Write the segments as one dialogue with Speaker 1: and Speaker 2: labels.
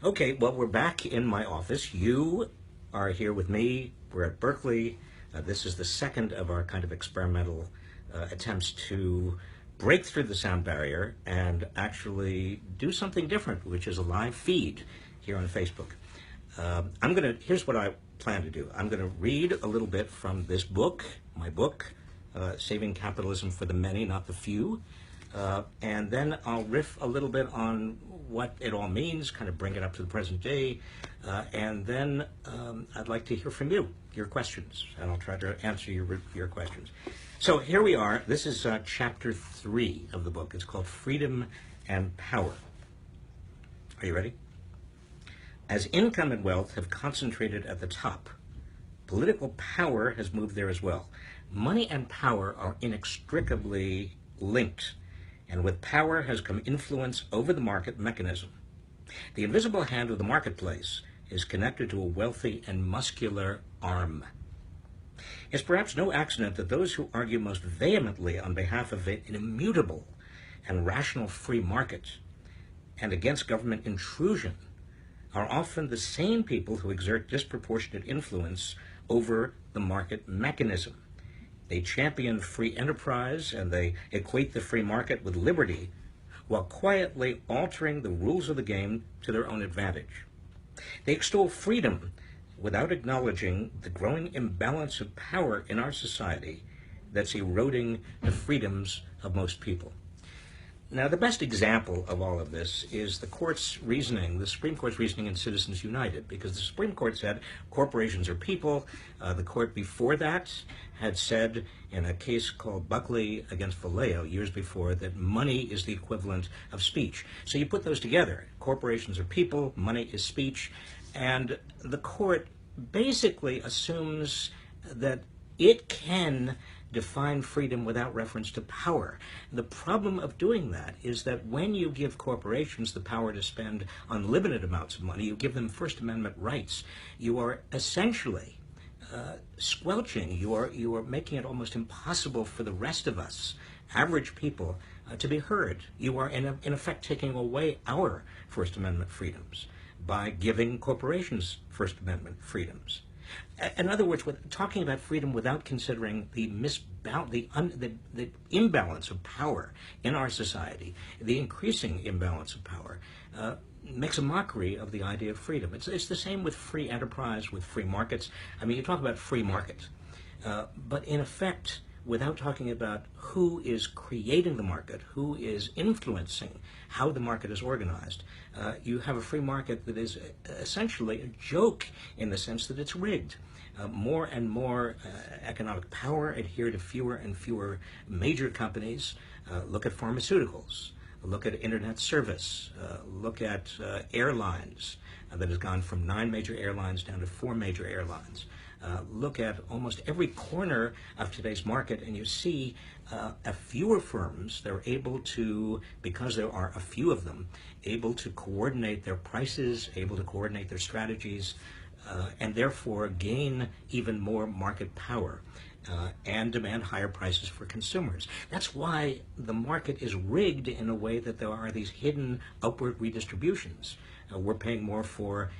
Speaker 1: Okay, well, we're back in my office. You are here with me. We're at Berkeley. This is the second of our kind of experimental attempts to break through the sound barrier and actually do something different, which is a live feed here on Facebook. Here's what I plan to do. I'm going to read a little bit from this book, my book, Saving Capitalism for the Many, Not the Few. And then I'll riff a little bit on what it all means, kind of bring it up to the present day, and then I'd like to hear from you, your questions, and I'll try to answer your questions. So here we are. This is chapter 3 of the book. It's called Freedom and Power. Are you ready? As income and wealth have concentrated at the top, political power has moved there as well. Money and power are inextricably linked, and with power has come influence over the market mechanism. The invisible hand of the marketplace is connected to a wealthy and muscular arm. It's perhaps no accident that those who argue most vehemently on behalf of an immutable and rational free market and against government intrusion are often the same people who exert disproportionate influence over the market mechanism. They champion free enterprise and they equate the free market with liberty while quietly altering the rules of the game to their own advantage. They extol freedom without acknowledging the growing imbalance of power in our society that's eroding the freedoms of most people. Now, the best example of all of this is the court's reasoning, the Supreme Court's reasoning in Citizens United, because the Supreme Court said corporations are people. The court before that had said in a case called Buckley against Vallejo years before that money is the equivalent of speech. So you put those together. Corporations are people, money is speech, and the court basically assumes that it can define freedom without reference to power. The problem of doing that is that when you give corporations the power to spend unlimited amounts of money, you give them First Amendment rights. You are essentially squelching, you are making it almost impossible for the rest of us, average people, to be heard. You are in effect taking away our First Amendment freedoms by giving corporations First Amendment freedoms. In other words, talking about freedom without considering the imbalance of power in our society, the increasing imbalance of power, makes a mockery of the idea of freedom. It's the same with free enterprise, with free markets. I mean, you talk about free market, but in effect, without talking about who is creating the market, who is influencing how the market is organized, you have a free market that is essentially a joke in the sense that it's rigged. More and more economic power adhere to fewer and fewer major companies. Look at pharmaceuticals. Look at internet service. Look at airlines that has gone from 9 major airlines down to 4 major airlines. Look at almost every corner of today's market, and you see a fewer firms. They're able to, because there are a few of them, able to coordinate their prices, able to coordinate their strategies, and therefore gain even more market power and demand higher prices for consumers. That's why the market is rigged in a way that there are these hidden upward redistributions. We're paying more for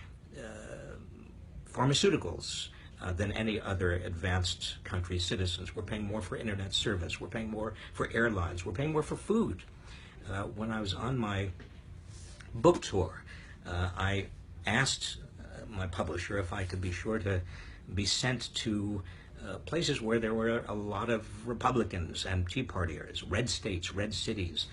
Speaker 1: pharmaceuticals than any other advanced country's citizens. We're paying more for internet service. We're paying more for airlines. We're paying more for food. When I was on my book tour, I asked my publisher if I could be sure to be sent to places where there were a lot of Republicans and Tea Partiers, red states, red cities.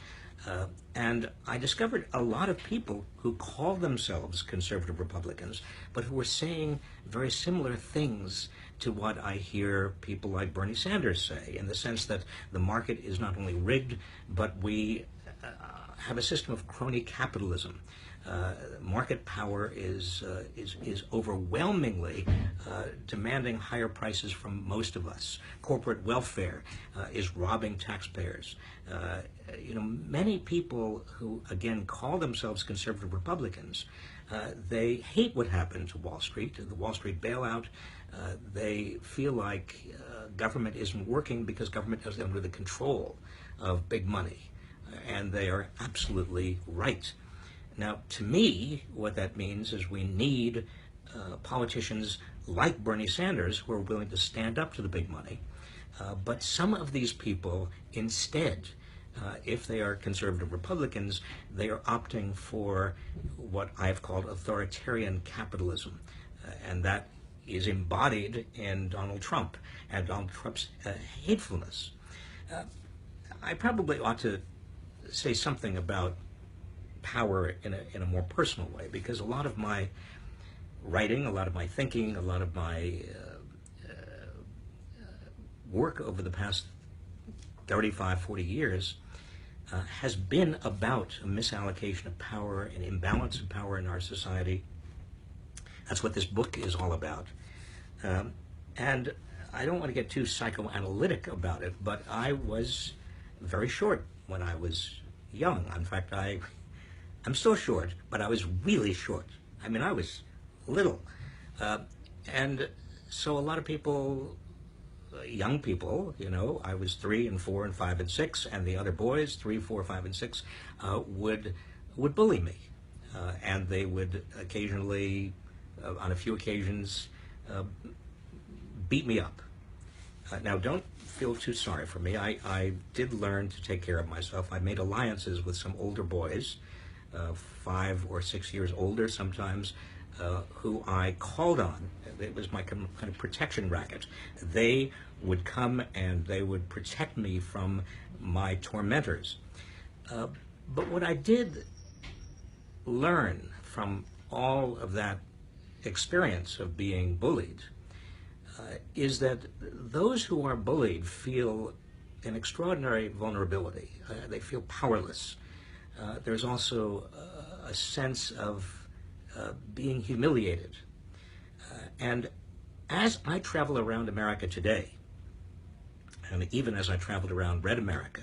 Speaker 1: And I discovered a lot of people who call themselves conservative Republicans, but who were saying very similar things to what I hear people like Bernie Sanders say, in the sense that the market is not only rigged, but we have a system of crony capitalism. Market power is overwhelmingly demanding higher prices from most of us. Corporate welfare is robbing taxpayers. Many people who, again, call themselves conservative Republicans, they hate what happened to Wall Street, the Wall Street bailout. They feel like government isn't working because government is under the control of big money. And they are absolutely right. Now, to me, what that means is we need politicians like Bernie Sanders who are willing to stand up to the big money. But some of these people, instead, if they are conservative Republicans, they are opting for what I've called authoritarian capitalism. And that is embodied in Donald Trump and Donald Trump's hatefulness. I probably ought to say something about power in a more personal way, because a lot of my writing, a lot of my thinking, a lot of my work over the past 35, 40 years has been about a misallocation of power, an imbalance of power in our society. That's what this book is all about. And I don't want to get too psychoanalytic about it, but I was very short when I was young. In fact, I'm still short, but I was really short. I mean, I was little. And so a lot of people, young people, you know, I was 3 and 4 and 5 and 6, and the other boys, 3, 4, 5, and 6, would bully me. And they would occasionally, on a few occasions, beat me up. Now, don't feel too sorry for me. I did learn to take care of myself. I made alliances with some older boys, 5 or 6 years older sometimes, who I called on. It was my kind of protection racket. They would come and they would protect me from my tormentors. But what I did learn from all of that experience of being bullied is that those who are bullied feel an extraordinary vulnerability. They feel powerless. There's also a sense of being humiliated. And as I travel around America today, and even as I traveled around Red America,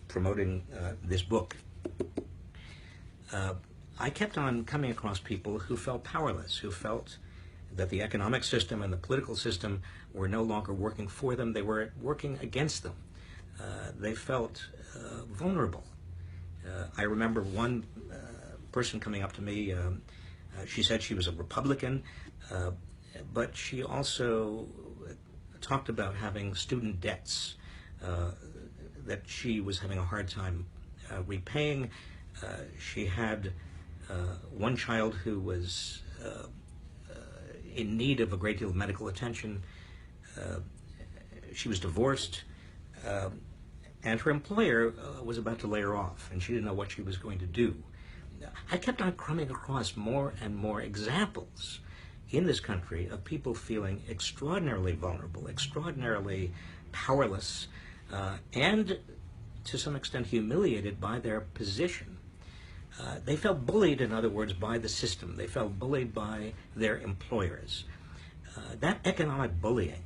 Speaker 1: promoting this book, I kept on coming across people who felt powerless, who felt that the economic system and the political system were no longer working for them. They were working against them. They felt vulnerable. I remember one person coming up to me. She said she was a Republican, but she also talked about having student debts that she was having a hard time repaying. She had one child who was in need of a great deal of medical attention. She was divorced, and her employer was about to lay her off, and she didn't know what she was going to do. I kept on coming across more and more examples in this country of people feeling extraordinarily vulnerable, extraordinarily powerless, and to some extent humiliated by their position. They felt bullied, in other words, by the system. They felt bullied by their employers. That economic bullying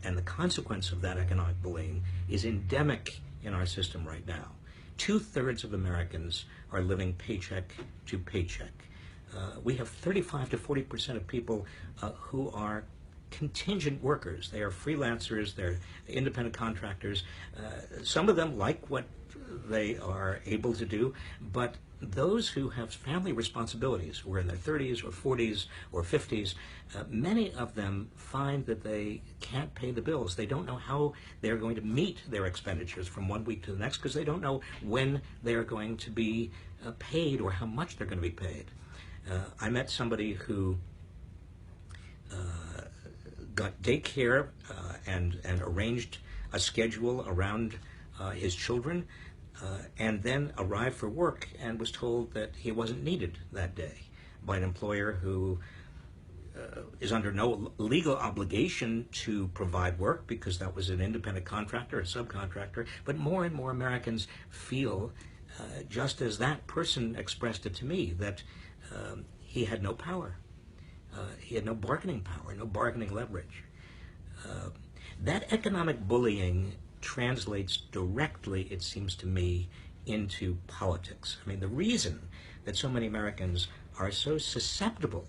Speaker 1: and the consequence of that economic bullying is endemic in our system right now. 2/3 of Americans are living paycheck to paycheck. We have 35 to 40% of people who are contingent workers. They are freelancers, they're independent contractors. Some of them like what they are able to do, but those who have family responsibilities, who are in their 30s or 40s or 50s, many of them find that they can't pay the bills. They don't know how they're going to meet their expenditures from one week to the next because they don't know when they are going to be paid or how much they're going to be paid. I met somebody who got daycare and arranged a schedule around his children, and then arrived for work and was told that he wasn't needed that day by an employer who is under no legal obligation to provide work because that was an independent contractor, a subcontractor. But more and more Americans feel, just as that person expressed it to me, that he had no power. He had no bargaining power, no bargaining leverage. That economic bullying translates directly, it seems to me, into politics. I mean, the reason that so many Americans are so susceptible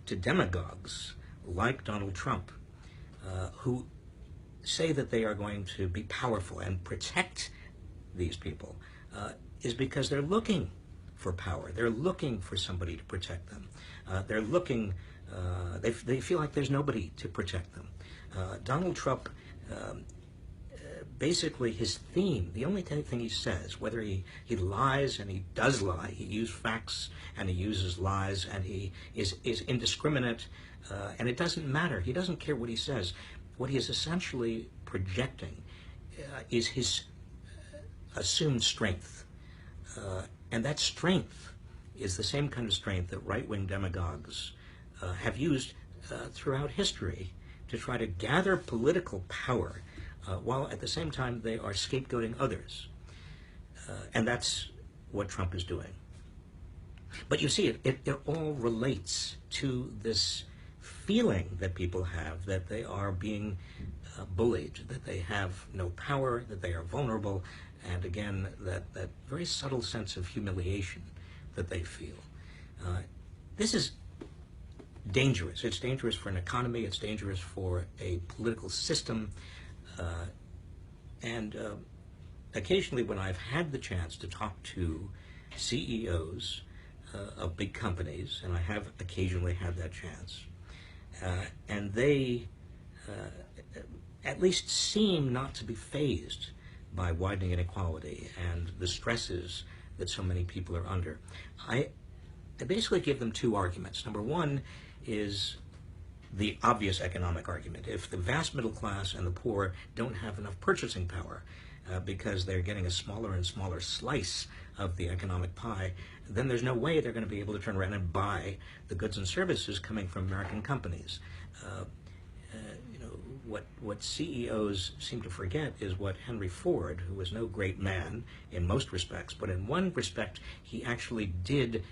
Speaker 1: to demagogues like Donald Trump, who say that they are going to be powerful and protect these people, is because they're looking for power. They're looking for somebody to protect them. They're looking, they feel like there's nobody to protect them. Donald Trump, basically his theme, the only thing he says, whether he lies, and he does lie, he uses facts and he uses lies, and he is indiscriminate, and it doesn't matter. He doesn't care what he says. What he is essentially projecting is his assumed strength. And that strength is the same kind of strength that right-wing demagogues have used throughout history to try to gather political power while at the same time they are scapegoating others. And that's what Trump is doing. But you see, it all relates to this feeling that people have that they are being bullied, that they have no power, that they are vulnerable, and again, that very subtle sense of humiliation that they feel. This is dangerous. It's dangerous for an economy. It's dangerous for a political system. And occasionally when I've had the chance to talk to CEOs of big companies, and I have occasionally had that chance, and they at least seem not to be fazed by widening inequality and the stresses that so many people are under. I basically give them two arguments. Number one is the obvious economic argument. If the vast middle class and the poor don't have enough purchasing power because they're getting a smaller and smaller slice of the economic pie, then there's no way they're going to be able to turn around and buy the goods and services coming from American companies. What CEOs seem to forget is what Henry Ford, who was no great man in most respects, but in one respect he actually did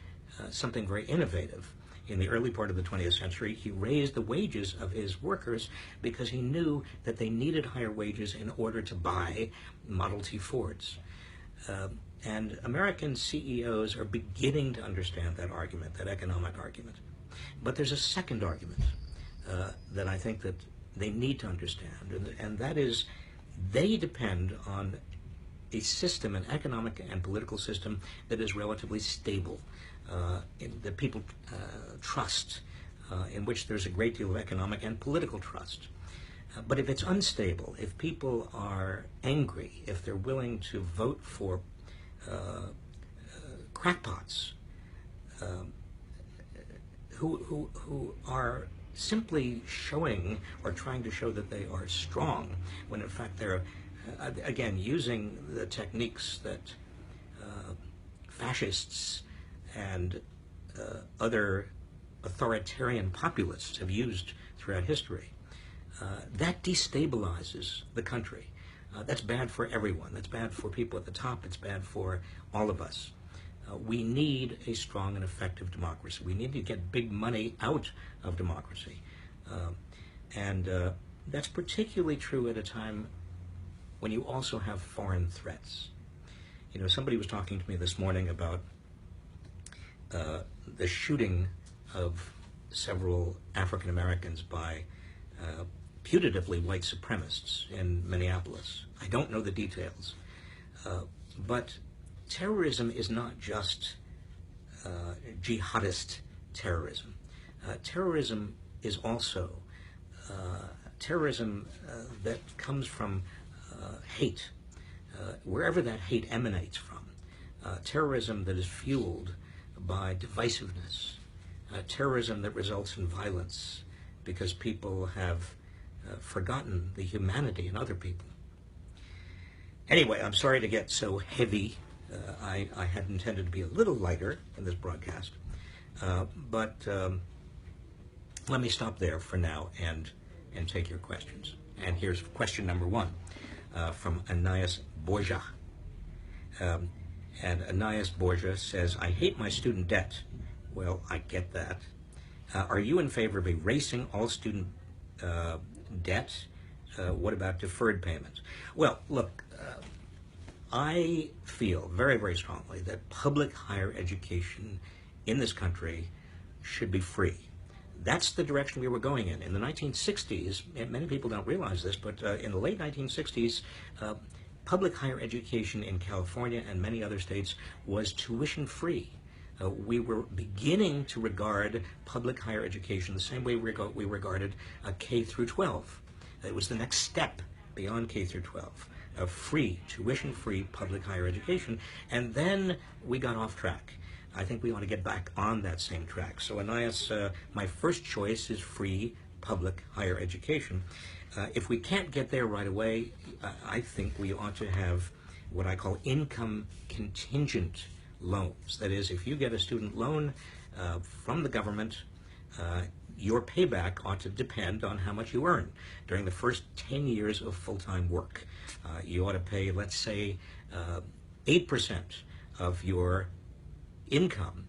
Speaker 1: something very innovative. In the early part of the 20th century, he raised the wages of his workers because he knew that they needed higher wages in order to buy Model T Fords. And American CEOs are beginning to understand that argument, that economic argument. But there's a second argument that I think that they need to understand, and that is they depend on a system, an economic and political system that is relatively stable, that people trust, in which there's a great deal of economic and political trust. But if it's unstable, if people are angry, if they're willing to vote for crackpots who are simply showing or trying to show that they are strong, when in fact they're, again, using the techniques that fascists and other authoritarian populists have used throughout history, that destabilizes the country. That's bad for everyone. That's bad for people at the top. It's bad for all of us. We need a strong and effective democracy. We need to get big money out of democracy. And that's particularly true at a time when you also have foreign threats. You know, somebody was talking to me this morning about the shooting of several African Americans by putatively white supremacists in Minneapolis. I don't know the details, but terrorism is not just jihadist terrorism. Terrorism is also terrorism that comes from hate, wherever that hate emanates from. Terrorism that is fueled by divisiveness. Terrorism that results in violence because people have forgotten the humanity in other people. Anyway, I'm sorry to get so heavy. I had intended to be a little lighter in this broadcast, but let me stop there for now and take your questions. And here's question number one from Anais Borja. And Anais Borja says, I hate my student debt. Well, I get that. Are you in favor of erasing all student debt? What about deferred payments? Well, look, I feel very, very strongly that public higher education in this country should be free. That's the direction we were going in. In the 1960s, and many people don't realize this, but in the late 1960s, public higher education in California and many other states was tuition free. we were beginning to regard public higher education the same way we regarded K through 12. It was the next step beyond K through 12, of free, tuition-free public higher education, and then we got off track. I think we ought to get back on that same track. So, Anais, my first choice is free public higher education. If we can't get there right away, I think we ought to have what I call income contingent loans. That is, if you get a student loan from the government, your payback ought to depend on how much you earn during the first 10 years of full-time work. You ought to pay, let's say, 8% of your income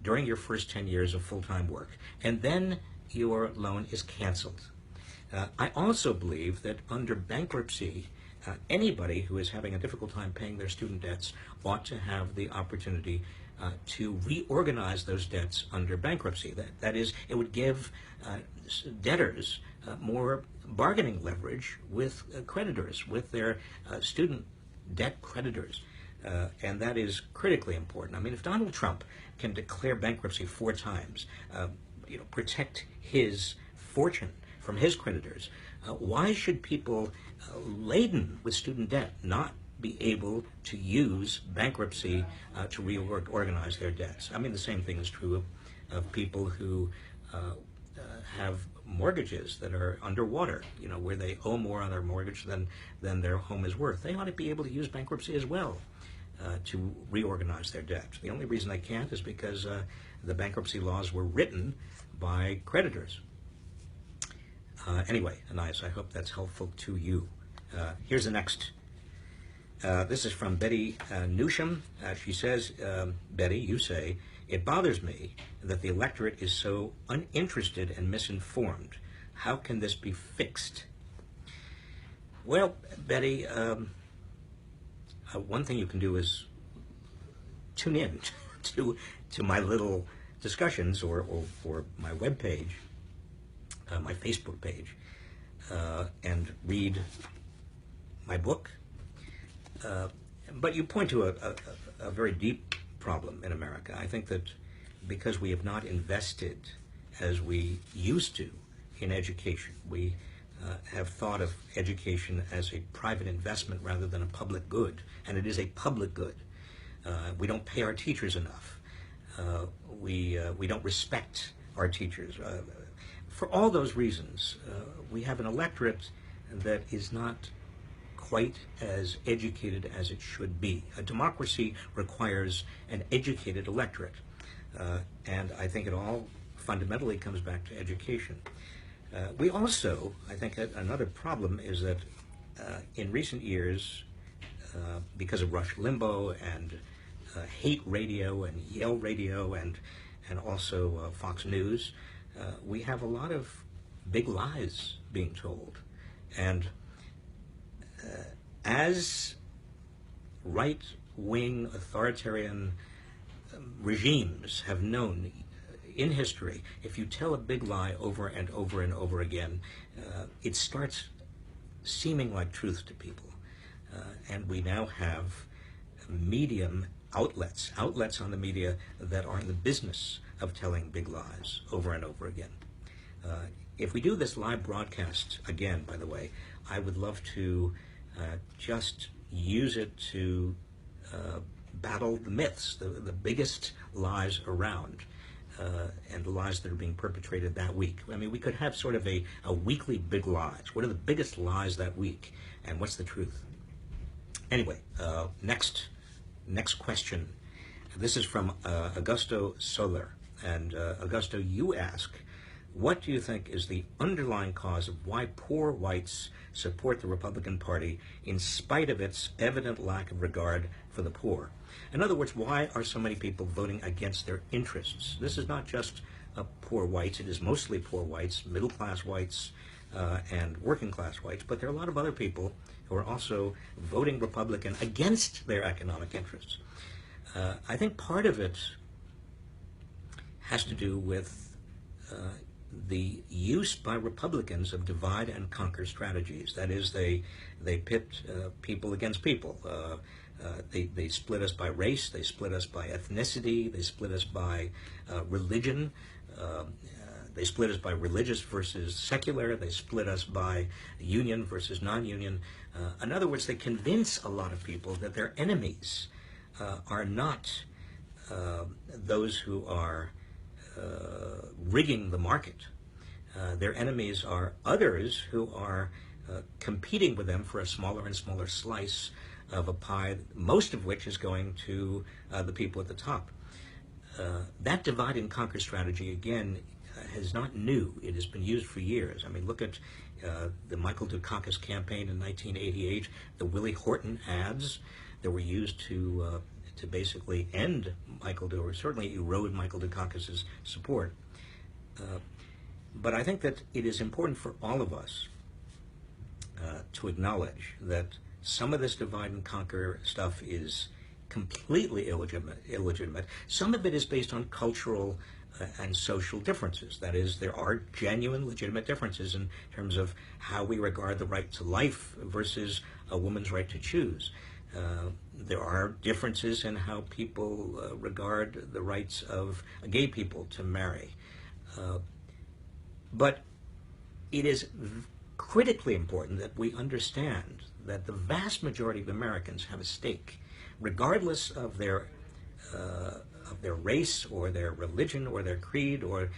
Speaker 1: during your first 10 years of full-time work, and then your loan is canceled. I also believe that under bankruptcy, anybody who is having a difficult time paying their student debts ought to have the opportunity to reorganize those debts under bankruptcy. That is, it would give debtors more bargaining leverage with creditors, with their student debt creditors. And that is critically important. I mean, if Donald Trump can declare bankruptcy 4 times, protect his fortune from his creditors, why should people laden with student debt not be able to use bankruptcy to reorganize their debts? I mean, the same thing is true of people who have mortgages that are underwater, where they owe more on their mortgage than their home is worth. They ought to be able to use bankruptcy as well to reorganize their debt. The only reason they can't is because the bankruptcy laws were written by creditors. Anyway, Anais, I hope that's helpful to you. Here's the next. This is from Betty Newsham. She says, Betty, you say, it bothers me that the electorate is so uninterested and misinformed. How can this be fixed? Well, Betty, one thing you can do is tune in to my little discussions or my webpage, my Facebook page, and read my book. But you point to a very deep problem in America. I think that because we have not invested as we used to in education, we have thought of education as a private investment rather than a public good, and it is a public good. We don't pay our teachers enough. We don't respect our teachers. For all those reasons, we have an electorate that is not quite as educated as it should be. A democracy requires an educated electorate, and I think it all fundamentally comes back to education. We also, I think another problem is that in recent years, because of Rush Limbaugh and hate radio and Yale radio and also Fox News, we have a lot of big lies being told. And as right-wing authoritarian regimes have known in history, if you tell a big lie over and over and over again, it starts seeming like truth to people. And we now have medium outlets on the media that are in the business of telling big lies over and over again. If we do this live broadcast again, by the way, I would love to just use it to battle the myths, the biggest lies around, and the lies that are being perpetrated that week. I mean, we could have sort of a weekly big lies. What are the biggest lies that week, and what's the truth? Anyway, next question. This is from Augusto Soler. And Augusto, you ask, what do you think is the underlying cause of why poor whites support the Republican Party in spite of its evident lack of regard for the poor? In other words, why are so many people voting against their interests? This is not just poor whites. It is mostly poor whites, middle-class whites, and working-class whites. But there are a lot of other people who are also voting Republican against their economic interests. I think part of it has to do with the use by Republicans of divide and conquer strategies. That is, they pit people against people. They split us by race, they split us by ethnicity, they split us by religion, they split us by religious versus secular, they split us by union versus non-union. In other words, they convince a lot of people that their enemies are not those who are rigging the market. Their enemies are others who are competing with them for a smaller and smaller slice of a pie, most of which is going to the people at the top. That divide and conquer strategy, again, is not new. It has been used for years. I mean, look at the Michael Dukakis campaign in 1988, the Willie Horton ads that were used to basically end Michael Dukakis, or certainly erode Michael Dukakis' support. But I think that it is important for all of us to acknowledge that some of this divide and conquer stuff is completely illegitimate. Some of it is based on cultural and social differences. That is, there are genuine, legitimate differences in terms of how we regard the right to life versus a woman's right to choose. There are differences in how people regard the rights of gay people to marry. But it is critically important that we understand that the vast majority of Americans have a stake, regardless of their race or their religion or their creed or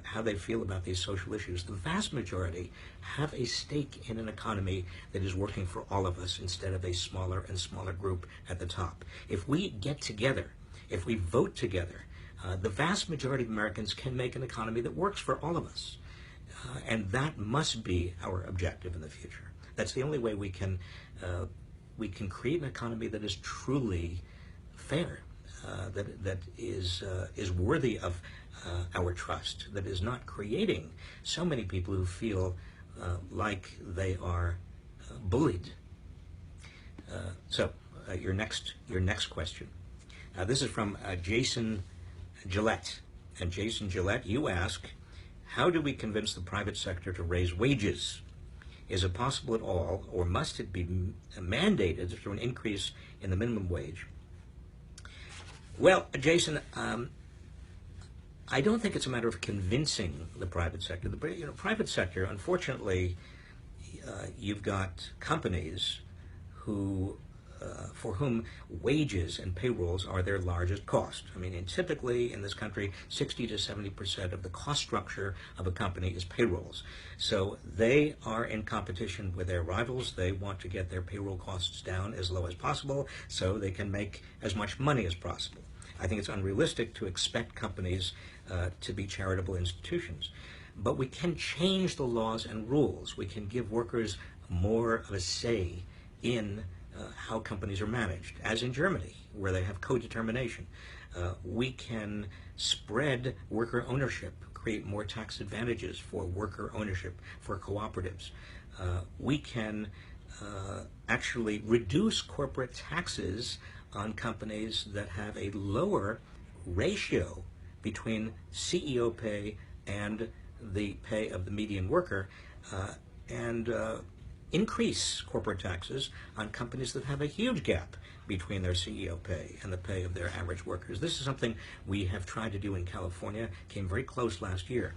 Speaker 1: how they feel about these social issues. The vast majority have a stake in an economy that is working for all of us instead of a smaller and smaller group at the top. If we get together, if we vote together, the vast majority of Americans can make an economy that works for all of us. And that must be our objective in the future. That's the only way we can create an economy that is truly fair, that is worthy of our trust, that is not creating so many people who feel like they are bullied. So your next question. This is from Jason Gillette. And Jason Gillette, you ask, how do we convince the private sector to raise wages? Is it possible at all, or must it be mandated through an increase in the minimum wage? Well, Jason, I don't think it's a matter of convincing the private sector. The private sector, unfortunately, you've got companies who for whom wages and payrolls are their largest cost. I mean, and typically in this country, 60 to 70% of the cost structure of a company is payrolls. So they are in competition with their rivals. They want to get their payroll costs down as low as possible so they can make as much money as possible. I think it's unrealistic to expect companies to be charitable institutions. But we can change the laws and rules. We can give workers more of a say in how companies are managed, as in Germany, where they have co-determination. We can spread worker ownership, create more tax advantages for worker ownership, for cooperatives. We can actually reduce corporate taxes on companies that have a lower ratio between CEO pay and the pay of the median worker, and increase corporate taxes on companies that have a huge gap between their CEO pay and the pay of their average workers. This is something we have tried to do in California, came very close last year.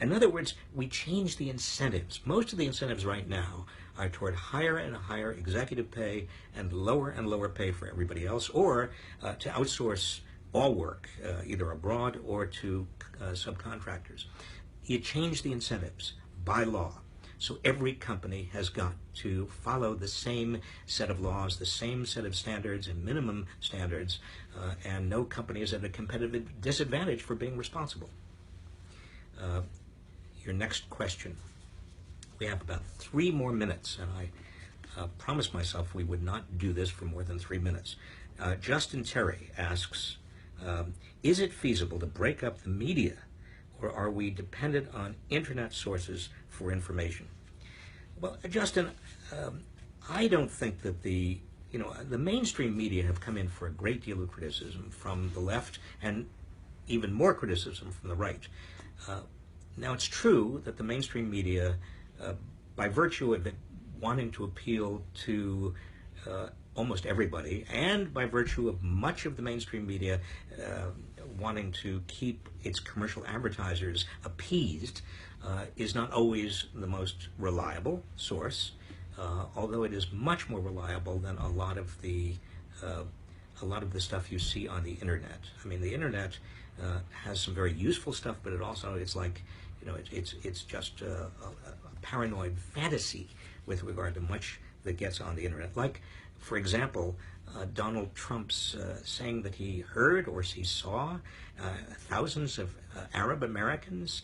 Speaker 1: In other words, we change the incentives. Most of the incentives right now are toward higher and higher executive pay and lower pay for everybody else, or to outsource all work, either abroad or to subcontractors. You change the incentives by law. So every company has got to follow the same set of laws, the same set of standards and minimum standards, and no company is at a competitive disadvantage for being responsible. Your next question. We have about 3 more minutes, and I promised myself we would not do this for more than 3 minutes. Justin Terry asks, is it feasible to break up the media, or are we dependent on internet sources for information? Well, Justin, I don't think that the mainstream media have come in for a great deal of criticism from the left and even more criticism from the right. Now, it's true that the mainstream media, by virtue of it wanting to appeal to almost everybody, and by virtue of much of the mainstream media wanting to keep its commercial advertisers appeased, is not always the most reliable source, although it is much more reliable than a lot of the stuff you see on the internet. I mean, the internet has some very useful stuff, but it also, it's like, it's just a paranoid fantasy with regard to much that gets on the internet. Like, for example, Donald Trump's saying that he heard or he saw thousands of Arab Americans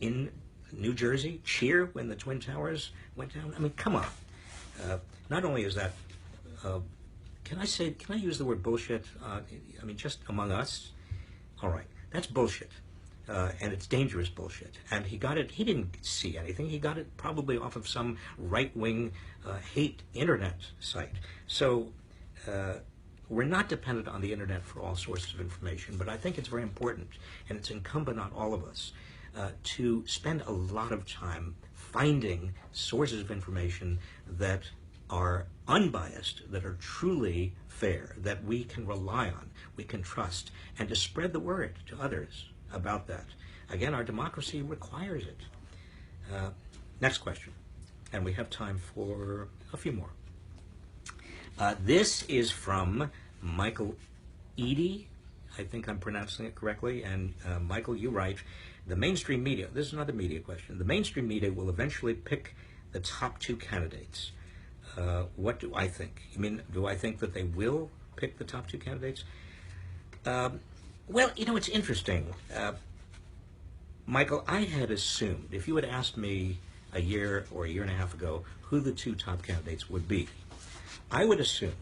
Speaker 1: in New Jersey cheer when the Twin Towers went down. I mean, come on. Not only is that, can I use the word bullshit? I mean, just among us? All right, that's bullshit. And it's dangerous bullshit. And he didn't see anything. He got it probably off of some right-wing hate internet site. So we're not dependent on the internet for all sources of information, but I think it's very important, and it's incumbent on all of us to spend a lot of time finding sources of information that are unbiased, that are truly fair, that we can rely on, we can trust, and to spread the word to others about that. Again, our democracy requires it. Next question, and we have time for a few more. This is from Michael Eady. I think I'm pronouncing it correctly. And Michael, you write, the mainstream media, this is another media question, the mainstream media will eventually pick the top two candidates. What do I think? You mean, do I think that they will pick the top two candidates? Well, it's interesting. Michael, I had assumed, if you had asked me a year or a year and a half ago who the two top candidates would be, I would assume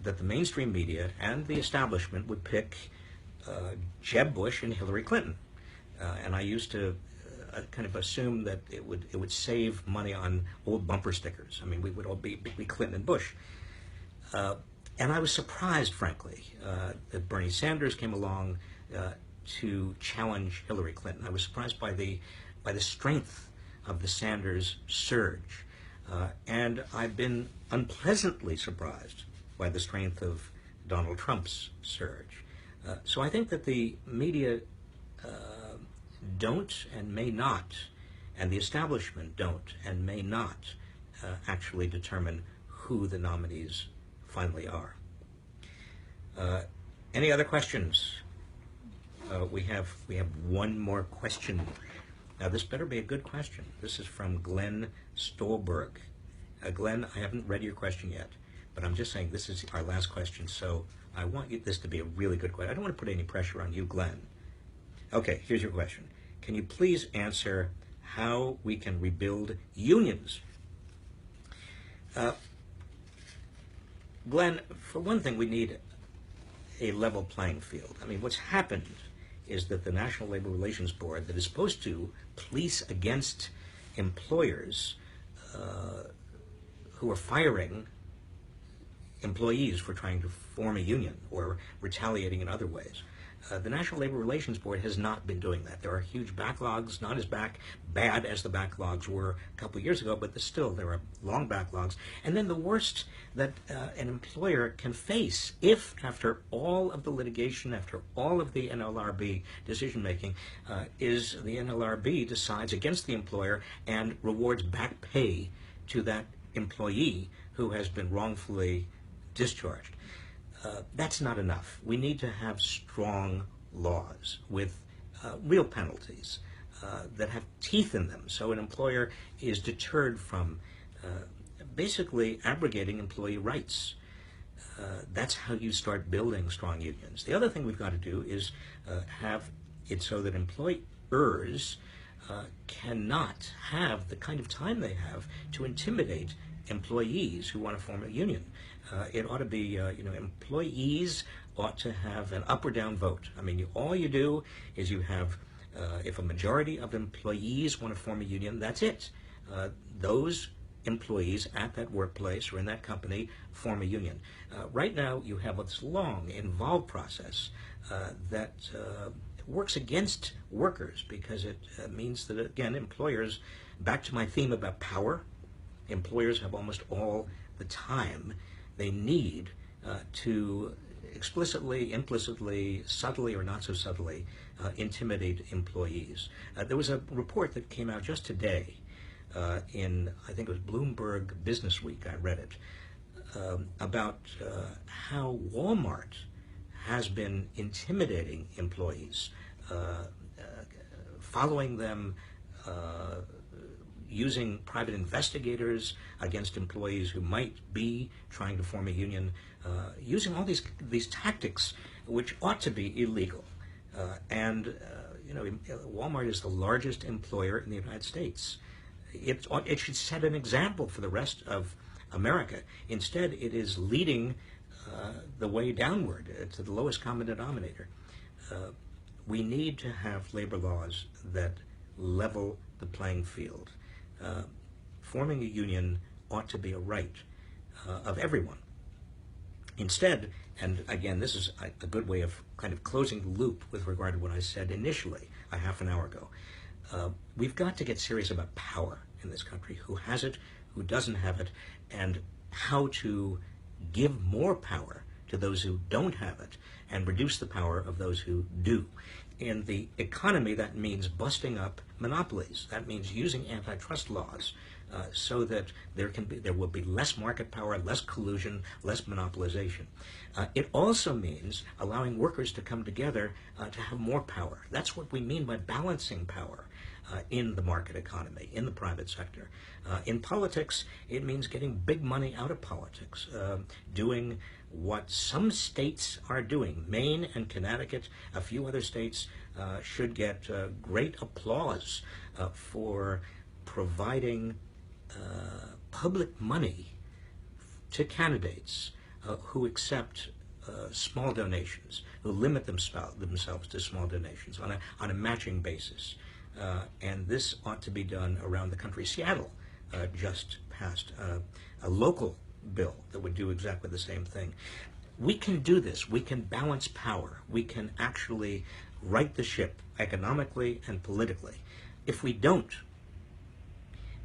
Speaker 1: that the mainstream media and the establishment would pick Jeb Bush and Hillary Clinton. And I used to kind of assume that it would save money on old bumper stickers. I mean, we would all be Clinton and Bush. And I was surprised, frankly, that Bernie Sanders came along to challenge Hillary Clinton. I was surprised by the strength of the Sanders surge. And I've been unpleasantly surprised by the strength of Donald Trump's surge. So I think that the media don't and may not, and the establishment don't and may not actually determine who the nominees finally are. Any other questions? We have one more question. Now, this better be a good question. This is from Glenn Stolberg. Glenn, I haven't read your question yet, but I'm just saying this is our last question, so I want this to be a really good question. I don't want to put any pressure on you, Glenn. Okay, here's your question. Can you please answer how we can rebuild unions? Glenn, for one thing, we need a level playing field. I mean, what's happened is that the National Labor Relations Board, that is supposed to police against employers who are firing employees for trying to form a union or retaliating in other ways, the National Labor Relations Board has not been doing that. There are huge backlogs, not as bad as the backlogs were a couple of years ago, but still there are long backlogs. And then the worst that an employer can face if, after all of the litigation, after all of the NLRB decision-making, is the NLRB decides against the employer and rewards back pay to that employee who has been wrongfully discharged. That's not enough. We need to have strong laws with real penalties that have teeth in them, so an employer is deterred from basically abrogating employee rights. That's how you start building strong unions. The other thing we've got to do is have it so that employers cannot have the kind of time they have to intimidate employees who want to form a union. It ought to be, employees ought to have an up or down vote. I mean, all you do is you have, if a majority of employees want to form a union, that's it. Those employees at that workplace or in that company form a union. Right now, you have this long, involved process that works against workers because it means that, again, employers, back to my theme about power, employers have almost all the time they need to explicitly, implicitly, subtly, or not so subtly intimidate employees. There was a report that came out just today in, I think it was Bloomberg Business Week, I read it, about how Walmart has been intimidating employees, following them, using private investigators against employees who might be trying to form a union, using all these tactics which ought to be illegal. Walmart is the largest employer in the United States. It should set an example for the rest of America. Instead, it is leading the way downward to the lowest common denominator. We need to have labor laws that level the playing field. Forming a union ought to be a right of everyone. Instead, and again, this is a good way of kind of closing the loop with regard to what I said initially, a half an hour ago. We've got to get serious about power in this country, who has it, who doesn't have it, and how to give more power to those who don't have it and reduce the power of those who do. In the economy, that means busting up monopolies. That means using antitrust laws so that there will be less market power, less collusion, less monopolization. It also means allowing workers to come together to have more power. That's what we mean by balancing power in the market economy, in the private sector. In politics, it means getting big money out of politics, doing what some states are doing. Maine and Connecticut, a few other states, should get great applause for providing public money to candidates who accept small donations, who limit themselves to small donations on a matching basis. And this ought to be done around the country. Seattle just passed a local bill that would do exactly the same thing. We can do this. We can balance power. We can actually right the ship economically and politically. If we don't,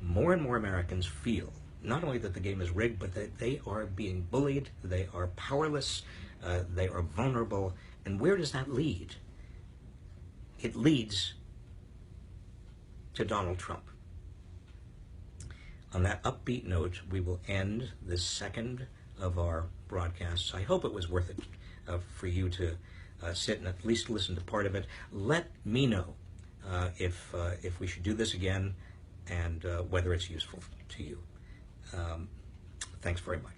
Speaker 1: more and more Americans feel not only that the game is rigged, but that they are being bullied, they are powerless, they are vulnerable. And where does that lead? It leads to Donald Trump. On that upbeat note, we will end this second of our broadcasts. I hope it was worth it for you to sit and at least listen to part of it. Let me know if we should do this again and whether it's useful to you. Thanks very much.